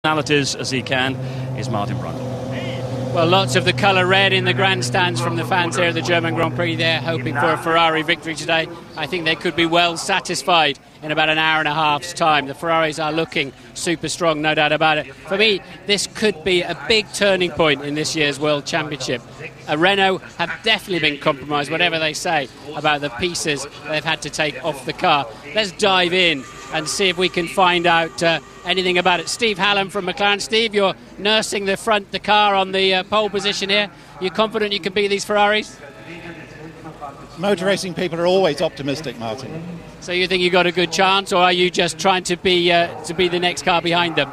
personalities as he can is Martin Brundle. Well, lots of the colour red in the grandstands from the fans here at the German Grand Prix. They're hoping for a Ferrari victory today. I think they could be well satisfied in about an hour and a half's time. The Ferraris are looking super strong, no doubt about it. For me, this could be a big turning point in this year's World Championship. Renault have definitely been compromised, whatever they say about the pieces they've had to take off the car. Let's dive in and see if we can find out anything about it. Steve Hallam from McLaren. Steve, you're nursing the car on the pole position here. You confident you can beat these Ferraris? Motor racing people are always optimistic, Martin. So you think you got a good chance, or are you just trying to be the next car behind them?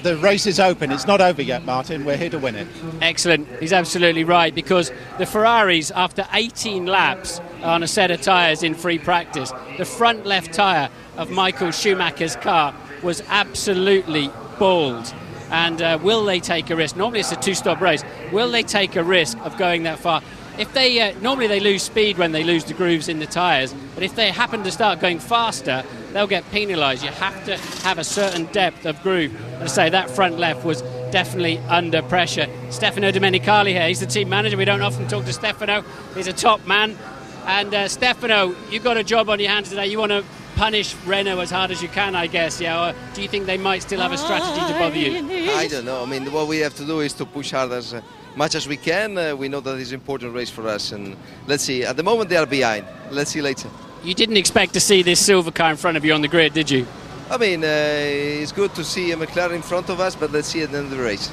The race is open. It's not over yet, Martin. We're here to win it. Excellent. He's absolutely right, because the Ferraris, after 18 laps on a set of tyres in free practice, the front left tyre of Michael Schumacher's car was absolutely bald. And will they take a risk? Normally it's a two-stop race. Will they take a risk of going that far? If they normally they lose speed when they lose the grooves in the tyres, but if they happen to start going faster, they'll get penalised. You have to have a certain depth of groove. As I say, that front left was definitely under pressure. Stefano Domenicali here, he's the team manager. We don't often talk to Stefano. He's a top man. And Stefano, you've got a job on your hands today. You want to punish Renault as hard as you can, I guess, yeah? Or do you think they might still have a strategy to bother you? I don't know. I mean, what we have to do is to push hard as much as we can. We know that it's an important race for us, and let's see. At the moment they are behind. Let's see later. You didn't expect to see this silver car in front of you on the grid, did you? I mean, it's good to see a McLaren in front of us, but let's see at the end of the race.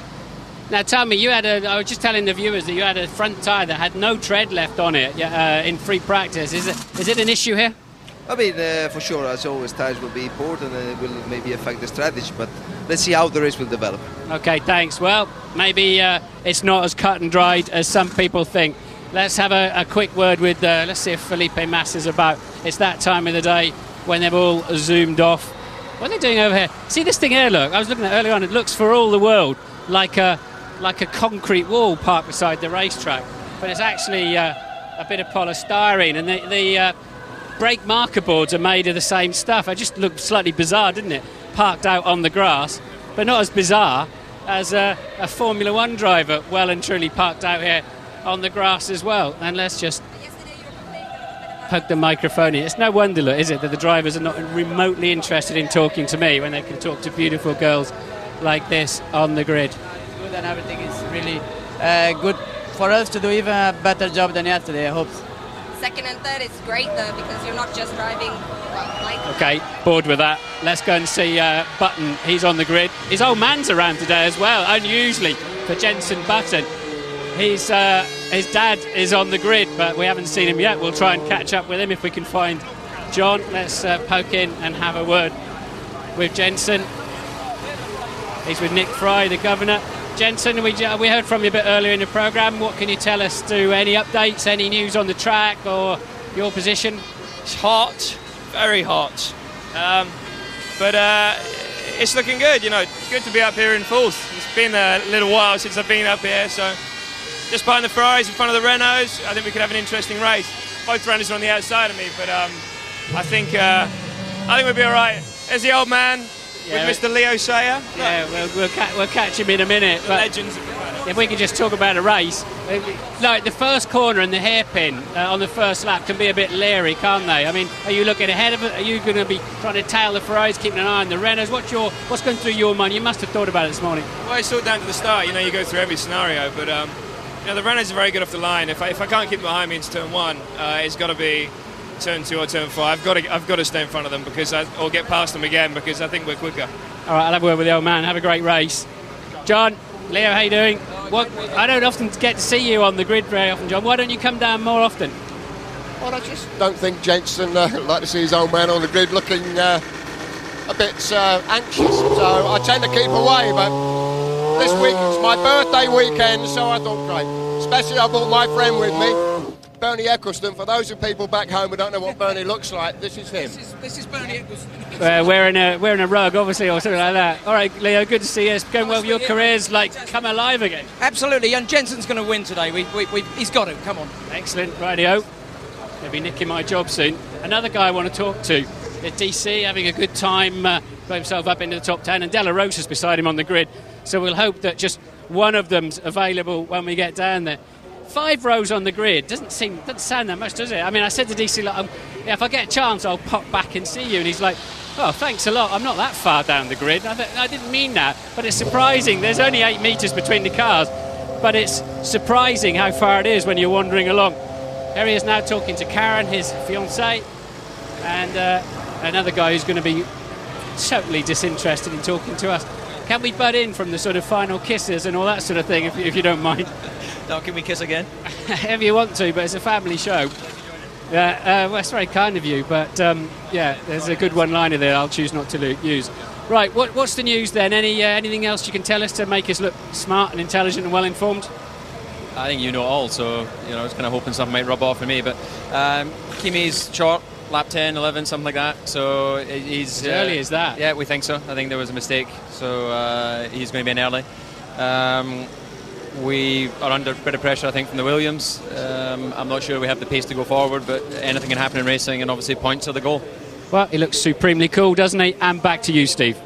Now tell me, I was just telling the viewers that you had a front tyre that had no tread left on it in free practice. Is it an issue here? I mean, for sure, as always, tyres will be important and it will maybe affect the strategy, but let's see how the race will develop. Okay, thanks. Well, maybe it's not as cut and dried as some people think. Let's have a quick word with, let's see if Felipe Massa's about. It's that time of the day when they've all zoomed off. What are they doing over here? See this thing here, look. I was looking at it earlier on. It looks for all the world like a concrete wall parked beside the racetrack. But it's actually a bit of polystyrene. And the brake marker boards are made of the same stuff. It just looked slightly bizarre, didn't it? Parked out on the grass, but not as bizarre as a Formula One driver well and truly parked out here on the grass as well. And let's just poke the microphone in. It's no wonder, look, is it, that the drivers are not remotely interested in talking to me when they can talk to beautiful girls like this on the grid. Good, and everything is really good for us to do even a better job than yesterday, I hope. Second and third is great though, because you're not just driving like... Okay, bored with that. Let's go and see Button. He's on the grid. His old man's around today as well, unusually for Jenson Button. His dad is on the grid, but we haven't seen him yet. We'll try and catch up with him if we can find John. Let's poke in and have a word with Jenson. He's with Nick Fry, the governor. Jenson, we heard from you a bit earlier in the programme. What can you tell us? Any updates, any news on the track or your position? It's hot, very hot. But it's looking good, you know. It's good to be up here in fourth. It's been a little while since I've been up here, so just behind the Ferraris, in front of the Renaults, I think we could have an interesting race. Both Renaults are on the outside of me, but I think we'll be all right. There's the old man. Yeah, with Mr. Leo Sayer. Yeah, we'll catch him in a minute. The legends of the if we could just talk about a race. Like the first corner and the hairpin on the first lap can be a bit leery, can't they? I mean, are you looking ahead of it? Are you going to be trying to tail the Ferraris, keeping an eye on the Renaults? What's going through your mind? You must have thought about it this morning. Well, it's all down to the start. You know, you go through every scenario, but you know, the Renaults are very good off the line. If I can't keep behind me into turn one, it's got to be turn 2 or turn 4. I've got to stay in front of them or get past them again, because I think we're quicker. All right, I'll have a word with the old man. Have a great race. John, Leo, how you doing? I don't often get to see you on the grid very often, John. Why don't you come down more often? Well, I just don't think Jenson like to see his old man on the grid looking a bit anxious, so I tend to keep away, but this week it's my birthday weekend, so I thought, great. Especially I brought my friend with me, Bernie Eccleston. For those of people back home who don't know what Bernie looks like, this is him. This is Bernie Eccleston. Wearing a rug, obviously, or something like that. All right, Leo, good to see you. It's going well. Your career's come alive again. Absolutely, and Jenson's going to win today. He's got to. Come on. Excellent, rightio. He'll be nicking my job soon. Another guy I want to talk to. The DC having a good time put himself up into the top 10, and De La Rosa's beside him on the grid. So we'll hope that just one of them's available when we get down there. 5 rows on the grid doesn't sound that much, does it? I mean, I said to DC, like, if I get a chance, I'll pop back and see you. And he's like, oh, thanks a lot. I'm not that far down the grid. I didn't mean that, but it's surprising. There's only 8 metres between the cars, but it's surprising how far it is when you're wandering along. Here he is now talking to Karen, his fiancée, and another guy who's going to be totally disinterested in talking to us. Can we butt in from the sort of final kisses and all that sort of thing, if you don't mind? No, can we kiss again? If you want to, but it's a family show. Well, that's very kind of you, but yeah, there's a good one-liner there I'll choose not to use. Right, what's the news then? Anything else you can tell us to make us look smart and intelligent and well-informed? I think you know all, so I was kind of hoping something might rub off for me, but Kimi's short, lap 10, 11, something like that, so he's... As early as that? Yeah, we think so. I think there was a mistake, so he's going to be in early. We are under a bit of pressure, I think, from the Williams. I'm not sure we have the pace to go forward, but anything can happen in racing, and obviously points are the goal. Well, he looks supremely cool, doesn't he? And back to you, Steve.